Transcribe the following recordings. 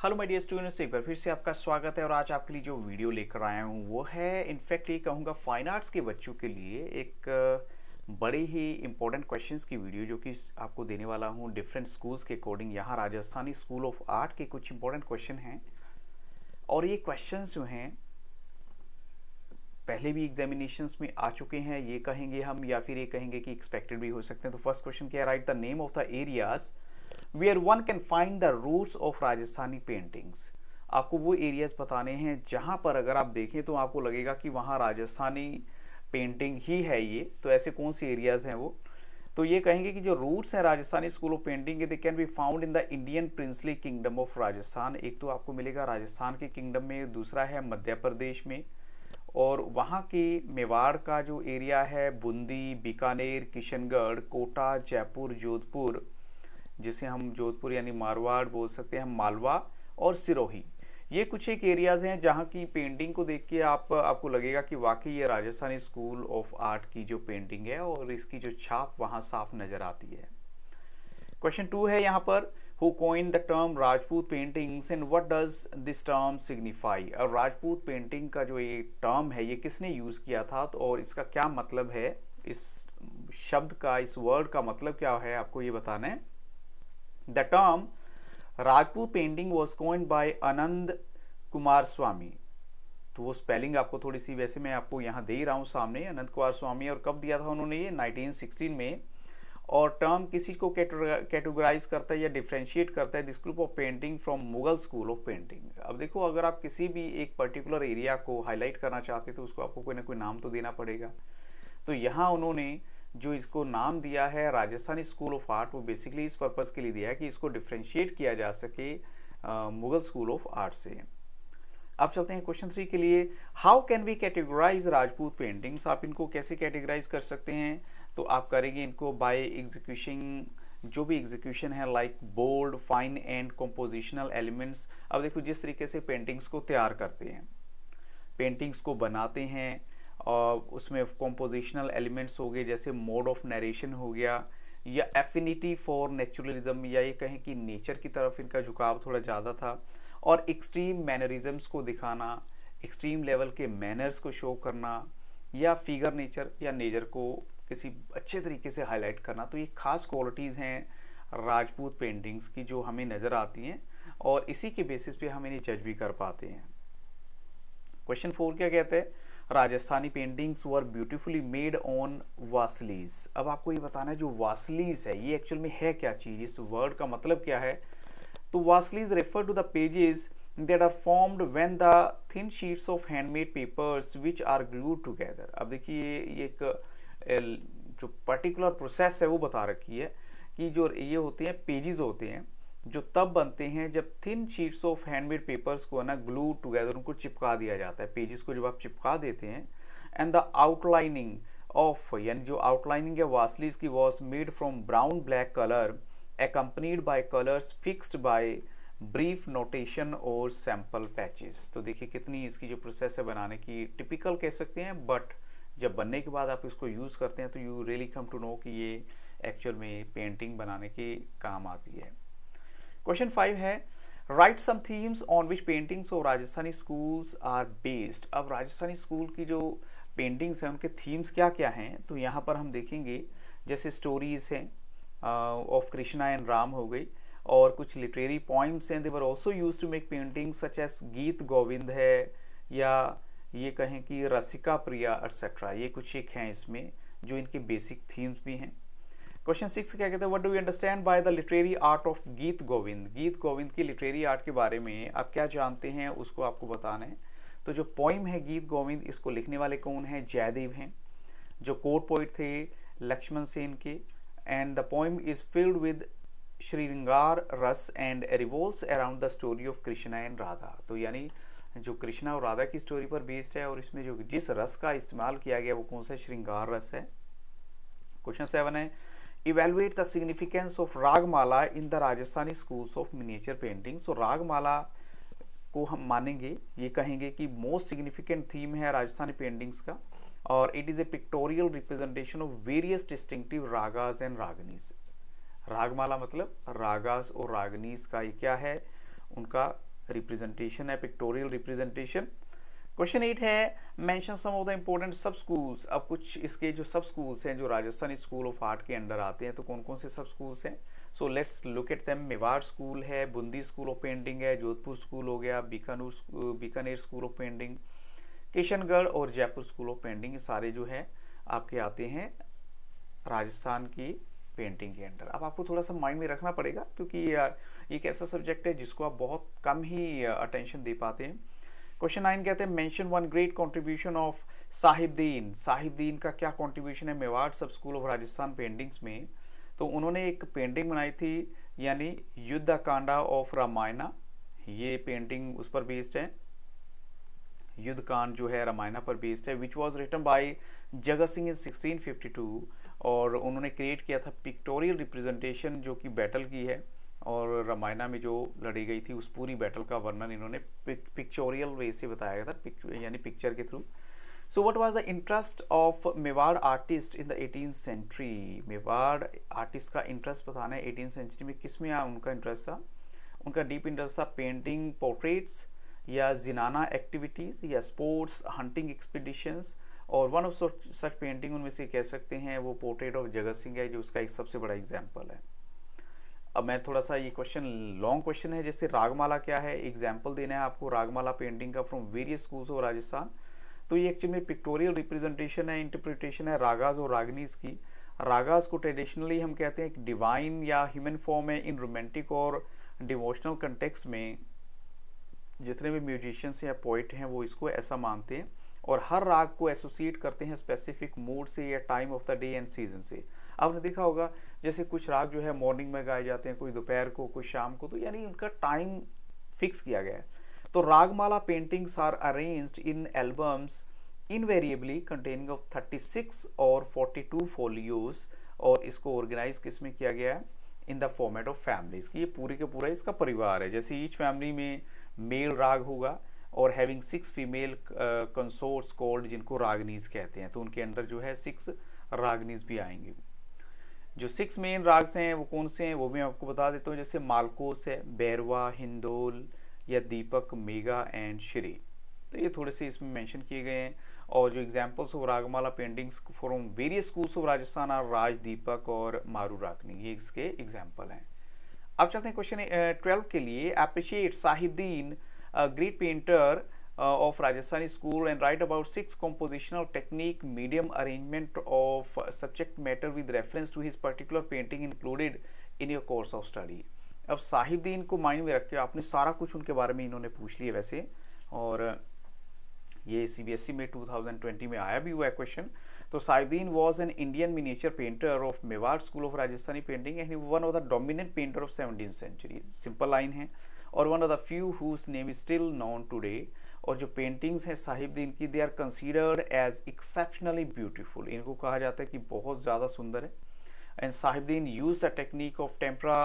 Hello my dear students, एक बार फिर से आपका स्वागत है। और आज आपके लिए जो वीडियो लेकर आया हूँ वो है इनफैक्ट ये कहूँगा फाइन आर्ट्स के बच्चों के लिए एक बड़े ही इंपॉर्टेंट क्वेश्चंस की वीडियो जो कि आपको देने वाला हूँ डिफरेंट स्कूल्स के अकॉर्डिंग। यहाँ राजस्थानी स्कूल ऑफ आर्ट के कुछ इंपॉर्टेंट क्वेश्चन हैं और ये क्वेश्चंस जो हैं पहले भी एग्जामिनेशंस में आ चुके हैं, ये कहेंगे हम, या फिर ये कहेंगे कि एक्सपेक्टेड भी हो सकते हैं। तो फर्स्ट क्वेश्चन क्या है, write the name of the areas where one can find the roots of Rajasthani paintings. आपको वो एरियाज बताने हैं जहां पर अगर आप देखें तो आपको लगेगा कि वहां राजस्थानी पेंटिंग ही है ये। तो ऐसे कौन से एरियाज हैं वो, तो ये कहेंगे कि जो रूट्स हैं राजस्थानी स्कूल ऑफ पेंटिंग के, they can be found in the Indian princely kingdom of Rajasthan. एक तो आपको मिलेगा राजस्थान के किंगडम में, दूसरा है मध्य प्रदेश में, और वहाँ के मेवाड़ का जो एरिया है बूंदी, बीकानेर, किशनगढ़, कोटा, जयपुर, जोधपुर, जिसे हम जोधपुर यानी मारवाड़ बोल सकते हैं, मालवा और सिरोही, ये कुछ एक एरियाज हैं जहाँ की पेंटिंग को देख के आपको लगेगा कि वाकई ये राजस्थानी स्कूल ऑफ आर्ट की जो पेंटिंग है और इसकी जो छाप वहाँ साफ नजर आती है। क्वेश्चन 2 है यहाँ पर, who coined the term Rajput paintings and what does this term signify. और राजपूत पेंटिंग का जो ये टर्म है ये किसने यूज किया था, तो और इसका क्या मतलब है, इस शब्द का, इस वर्ड का मतलब क्या है, आपको ये बताना है। The term Rajput painting was coined by Anand Coomaraswamy. तो वो स्पेलिंग आपको थोड़ी सी, वैसे मैं आपको यहाँ दे ही रहा हूँ सामने, आनंद कुमार स्वामी। और कब दिया था उन्होंने ये, 1916 में। और टर्म किसी को कैटेगराइज करता है या डिफ्रेंशिएट करता है, this group of painting from Mughal school of painting. अब देखो, अगर आप किसी भी एक पर्टिकुलर एरिया को हाईलाइट करना चाहते तो उसको आपको कोई ना कोई नाम तो देना पड़ेगा। तो यहाँ उन्होंने जो इसको नाम दिया है राजस्थानी स्कूल ऑफ आर्ट, वो बेसिकली इस पर्पज के लिए दिया है कि इसको डिफ्रेंशिएट किया जा सके मुगल स्कूल ऑफ आर्ट से। अब चलते हैं क्वेश्चन 3 के लिए, how can we categorise Rajput paintings. आप इनको कैसे कैटेगराइज कर सकते हैं, तो आप करेंगे इनको बाय एग्जीक्यूशन, जो भी एग्जीक्यूशन है, like bold, fine and compositional elements. अब देखो, जिस तरीके से पेंटिंग्स को तैयार करते हैं, पेंटिंग्स को बनाते हैं, और उसमें कंपोजिशनल एलिमेंट्स हो गए, जैसे मोड ऑफ नरेशन हो गया, या एफिनिटी फॉर नेचुरलिज्म, या ये कहें कि नेचर की तरफ इनका झुकाव थोड़ा ज़्यादा था, और एक्सट्रीम मैनरिज्म्स को दिखाना, एक्सट्रीम लेवल के मैनर्स को शो करना, या फिगर नेचर या नेचर को किसी अच्छे तरीके से हाईलाइट करना। तो ये खास क्वालिटीज़ हैं राजपूत पेंटिंग्स की जो हमें नज़र आती हैं, और इसी के बेसिस पे हम इन्हें जज भी कर पाते हैं। क्वेश्चन 4 क्या कहते हैं, Rajasthani paintings were beautifully made on waslis. अब आपको ये बताना है जो वासलीज है ये एक्चुअल में है क्या चीज़, इस वर्ड का मतलब क्या है। तो waslis refer to the pages that are formed when the thin sheets of handmade papers which are glued together। अब देखिए, ये एक जो पर्टिकुलर प्रोसेस है वो बता रखी है कि जो ये होते हैं पेजेस होते हैं जो तब बनते हैं जब thin sheets of handmade papers को ना ग्लू टुगेदर, उनको चिपका दिया जाता है। पेजेस को जब आप चिपका देते हैं, एंड द आउटलाइनिंग ऑफ, यानी जो आउटलाइनिंग है वासलीज की, was made from brown black colour accompanied by colors fixed by brief notation और sample patches। तो देखिए कितनी इसकी जो प्रोसेस है बनाने की, टिपिकल कह सकते हैं, बट जब बनने के बाद आप इसको यूज़ करते हैं तो you really come to know कि ये एक्चुअल में पेंटिंग बनाने के काम आती है। क्वेश्चन 5 है, write some themes on which paintings of Rajasthani schools are based. अब राजस्थानी स्कूल की जो पेंटिंग्स हैं उनके थीम्स क्या क्या हैं, तो यहाँ पर हम देखेंगे जैसे स्टोरीज हैं ऑफ कृष्णा एंड राम हो गई, और कुछ लिटरेरी पॉइम्स हैं, they were also use to make painting such as Geet Govind है, या ये कहें कि रसिका प्रिया एटसेट्रा, ये कुछ एक हैं इसमें जो इनके बेसिक थीम्स भी हैं। क्वेश्चन 6 क्या कहते हैं, what do you understand by the literary art of गीत गोविंद। गीत गोविंद की लिटरेरी आर्ट के बारे में आप क्या जानते हैं उसको आपको बताना है। तो जो पोइम है गीत गोविंद, इसको लिखने वाले कौन है, जयदेव हैं, जो कोर्ट पोइट थे लक्ष्मण सेन के, and the poem is filled with श्रृंगार रस and revolves around the story of Krishna and Radha। तो यानी जो कृष्णा और राधा की स्टोरी पर बेस्ड है, और इसमें जो जिस रस का इस्तेमाल किया गया वो कौन सा, श्रृंगार रस है। क्वेश्चन 7 है, evaluate the significance of Ragamala in the Rajasthani schools of miniature paintings. तो रागमाला को हम मानेंगे, ये कहेंगे कि मोस्ट सिग्निफिकेंट थीम है राजस्थानी पेंटिंग्स का, और it is a pictorial representation of various distinctive ragas and raginis. Ragamala मतलब रागास और रागनीस का ये क्या है, उनका रिप्रेजेंटेशन है, पिक्टोरियल रिप्रेजेंटेशन। क्वेश्चन 8 है mention some of the important sub schools. अब कुछ इसके जो सब स्कूल्स हैं जो राजस्थानी स्कूल ऑफ आर्ट के अंडर आते हैं, तो कौन कौन से सब स्कूल्स हैं? So let's look at them. Mewar school है, बूंदी स्कूल ऑफ पेंटिंग है, जोधपुर स्कूल हो गया, Bikaner school of painting, Kishangarh और जयपुर स्कूल ऑफ पेंटिंग, ये सारे जो है आपके आते हैं राजस्थान की पेंटिंग के अंडर। अब आपको थोड़ा सा माइंड में रखना पड़ेगा क्योंकि एक ऐसा सब्जेक्ट है जिसको आप बहुत कम ही अटेंशन दे पाते हैं। क्वेश्चन 9 कहते हैं mention one great contribution of Sahibdin. Sahibdin का क्या कंट्रीब्यूशन है मेवाड़ सब स्कूल ऑफ राजस्थान पेंटिंग्स में? तो उन्होंने एक पेंटिंग बनाई थी यानी युद्ध कांडा ऑफ रामायणा। ये पेंटिंग उस पर बेस्ड है, युद्ध कांड जो है रामायणा पर बेस्ड है, which was written by Jagat Singh इन 1652। और उन्होंने क्रिएट किया था पिक्टोरियल रिप्रेजेंटेशन जो कि बैटल की है, और रामायणा में जो लड़ी गई थी उस पूरी बैटल का वर्णन इन्होंने पिक्चोरियल वे से बताया गया था, यानी पिक्चर के through. So what was the interest of Mewar artist in the 18th century? Mewar artist का इंटरेस्ट बताना है 18th सेंचुरी में किस में उनका इंटरेस्ट था? उनका डीप इंटरेस्ट था पेंटिंग पोर्ट्रेट्स या जिनाना एक्टिविटीज़ या स्पोर्ट्स, हंटिंग एक्सपीडिशंस। और वन ऑफ सच पेंटिंग उनमें से कह सकते हैं वो पोर्ट्रेट ऑफ जगत सिंह है जो उसका एक सबसे बड़ा एग्जाम्पल है। अब मैं थोड़ा सा, ये क्वेश्चन लॉन्ग क्वेश्चन है, जैसे रागमाला क्या है, एग्जाम्पल देना है आपको रागमाला पेंटिंग का from various schools of Rajasthan. तो ये एक्चुअली में पिक्टोरियल रिप्रेजेंटेशन है, इंटरप्रिटेशन है रागाज और रागनीज की। रागाज को ट्रेडिशनली हम कहते हैं एक डिवाइन या ह्यूमन फॉर्म है इन रोमांटिक और डिवोशनल कंटेक्स्ट में। जितने भी म्यूजिशियंस या पोइट हैं वो इसको ऐसा मानते हैं, और हर राग को एसोसिएट करते हैं स्पेसिफिक मूड से या time of the day and season से। आपने देखा होगा जैसे कुछ राग जो है मॉर्निंग में गाए जाते हैं, कोई दोपहर को, कोई शाम को, तो यानी उनका टाइम फिक्स किया गया है। तो Ragamala paintings are arranged in albums invariably containing of 36 और 42 फोलियोज, और इसको ऑर्गेनाइज किस में किया गया है? In the format of families, कि ये पूरी के पूरा इसका परिवार है। जैसे ईच फैमिली में मेल राग होगा और हैविंग 6 फीमेल कंसोर्ट्स कॉल्ड, जिनको रागनीज कहते हैं, तो उनके अंदर जो है 6 रागनीज भी आएंगे। जो 6 मेन राग्स हैं वो कौन से हैं वो भी मैं आपको बता देता हूँ। जैसे मालकोस है, बैरवा, हिंदोल या दीपक, मेगा एंड श्री, तो ये थोड़े से इसमें मेंशन किए गए हैं। और जो examples of Ragamala paintings from various schools of Rajasthan are Raj, Deepak और मारू रागनी, ये इसके एग्जाम्पल हैं। अब चलते हैं क्वेश्चन 12 के लिए। Appreciate Sahibdin great painter of Rajasthani school and write about 6 compositional technique, medium arrangement of subject matter with reference to his particular painting included in your course of study। अब साहिबदीन को माइंड में रख के आपने सारा कुछ उनके बारे में इन्होंने पूछ लिया वैसे, और ये CBSE में 2020 में आया भी हुआ है क्वेश्चन। तो Sahibdin was an Indian miniature painter of Mewar school of Rajasthani painting and one of the dominant painter of 17th century. Simple line है, और one of the few whose name is still known today. और जो paintings हैं साहिबदीन की, they are considered as exceptionally beautiful, इनको कहा जाता है कि बहुत ज़्यादा सुंदर है। And Sahibdin use the technique of tempera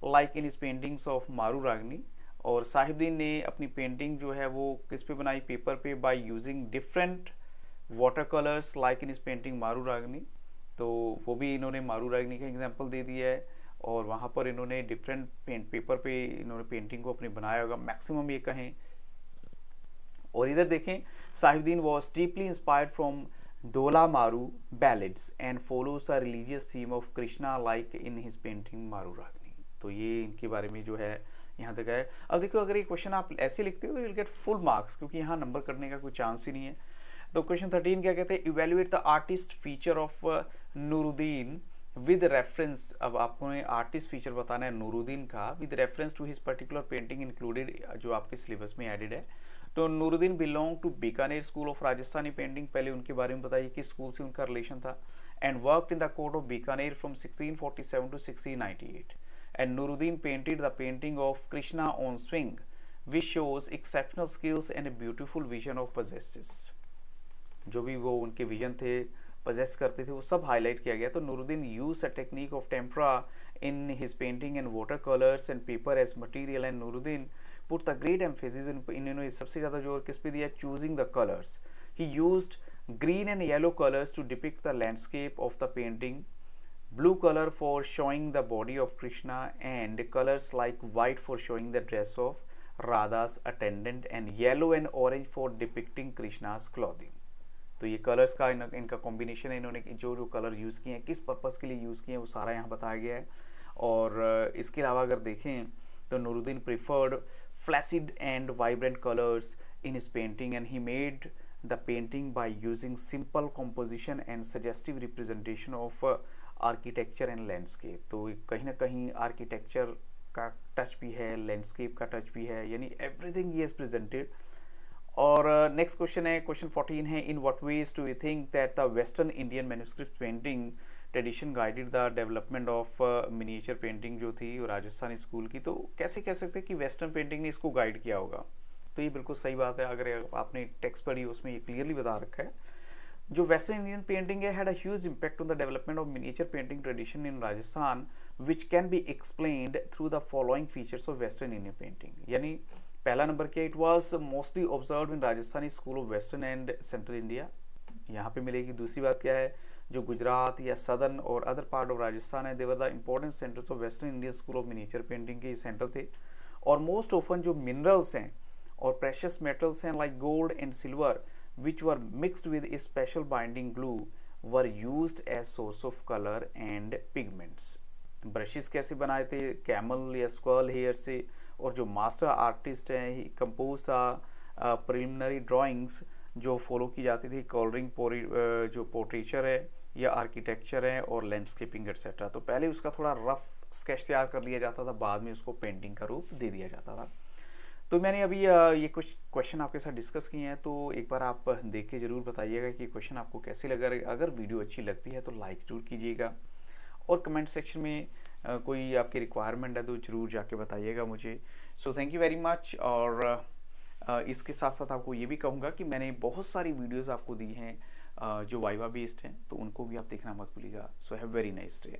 like in his paintings of मारू रागनी। और साहिबदीन ने अपनी पेंटिंग जो है वो किस पे बनाई? पेपर पे, by using different water colours like in his painting मारू रागनी। तो वो भी इन्होंने मारू रागनी का एग्जाम्पल दे दिया है, और वहाँ पर इन्होंने डिफरेंट पेपर पे इन्होंने पेंटिंग को अपनी बनाया होगा, मैक्सिमम ये कहें। और इधर देखें, Sahibdin was deeply inspired from दोला मारू ballads and follows the religious theme of Krishna like in his painting मारू रागनी। तो ये इनके बारे में जो है यहाँ तक है। अब देखो, अगर ये क्वेश्चन आप ऐसे लिखते हो तो विल गेट फुल मार्क्स, क्योंकि यहाँ नंबर करने का कोई चांस ही नहीं है। तो क्वेश्चन 13 क्या कहते हैं? Evaluate the artist feature of Nuruddin with reference. अब आपको आर्टिस्ट फीचर बताना है नूरुद्दीन का with reference to his particular painting included, जो आपके सिलेबस में एडेड है। तो Nuruddin belong to Bikaner school of Rajasthani painting, पहले उनके बारे में बताइए किस स्कूल से उनका रिलेशन था। And worked in the court of Bikaner from 1647 to 1698। And Nuruddin painted the painting of Krishna on swing which shows exceptional skills and a beautiful vision of possesses. जो भी वो उनके विजन थे, पजेस करते थे, वो सब हाईलाइट किया गया। तो Nuruddin use the technique of tempera in his painting and water colours and paper as material. And Nuruddin put the great emphasis इन्होंने सबसे ज़्यादा जोर किस पे दिया? Choosing the colours. He used green and yellow colours to depict the landscape of the painting, blue color for showing the body of Krishna, and colors like white for showing the dress of Radha's attendant and yellow and orange for depicting Krishna's clothing. तो ये colours का इनका combination है, इन्होंने जो जो colour use किए हैं किस पर्पज़ के लिए यूज़ किए हैं वो सारा यहाँ बताया गया है। और इसके अलावा अगर देखें तो Nooruddin preferred flaccid and vibrant colours in his painting and he made the painting by using simple composition and suggestive representation of architecture and landscape. तो कहीं ना कहीं आर्किटेक्चर का टच भी है, लैंडस्केप का टच भी है, यानी एवरीथिंग ही हैज प्रेजेंटेड। और नेक्स्ट क्वेश्चन है, क्वेश्चन 14 है, in what ways do you think that the western Indian manuscript painting tradition guided the development of miniature painting जो थी राजस्थानी स्कूल की। तो कैसे कह सकते हैं कि वेस्टर्न पेंटिंग ने इसको गाइड किया होगा? तो ये बिल्कुल सही बात है, अगर आपने टेक्स्ट पढ़ी उसमें ये क्लियरली बता रखा है। जो वेस्टर्न इंडियन पेंटिंग है had a huge impact on the development of miniature painting tradition in Rajasthan which can be explained through the following features of western Indian painting. यानी पहला नंबर क्या, it was mostly observed in Rajasthani school of western and central India, यहाँ पे मिलेगी। दूसरी बात क्या है, जो गुजरात या सदर्न और अदर पार्ट ऑफ राजस्थान है, they were the important centres of western Indian school of miniature painting के सेंटर थे। और मोस्ट ऑफन जो मिनरल्स हैं और प्रेशियस मेटल्स हैं like gold and silver which were mixed with a special binding glue were used as source of color and pigments। Brushes कैसे बनाए थे, कैमल या स्क्वल हेयर से। और जो मास्टर आर्टिस्ट हैं ही कंपोज था प्रिलिमिनरी ड्राइंग्स जो फॉलो की जाती थी, कलरिंग जो पोर्ट्रेचर है या आर्किटेक्चर है और लैंडस्केपिंग एक्सेट्रा। तो पहले उसका थोड़ा रफ स्केच तैयार कर लिया जाता था, बाद में उसको पेंटिंग का रूप दे दिया जाता था। तो मैंने अभी ये कुछ क्वेश्चन आपके साथ डिस्कस किए हैं, तो एक बार आप देख के ज़रूर बताइएगा कि क्वेश्चन आपको कैसे लगा। अगर वीडियो अच्छी लगती है तो लाइक ज़रूर कीजिएगा, और कमेंट सेक्शन में कोई आपकी रिक्वायरमेंट है तो ज़रूर जाके बताइएगा मुझे। So thank you very much. और इसके साथ साथ आपको ये भी कहूँगा कि मैंने बहुत सारी वीडियोज़ आपको दी हैं जो वाइवा बेस्ड हैं, तो उनको भी आप देखना मत भूलिएगा। So have very nice day.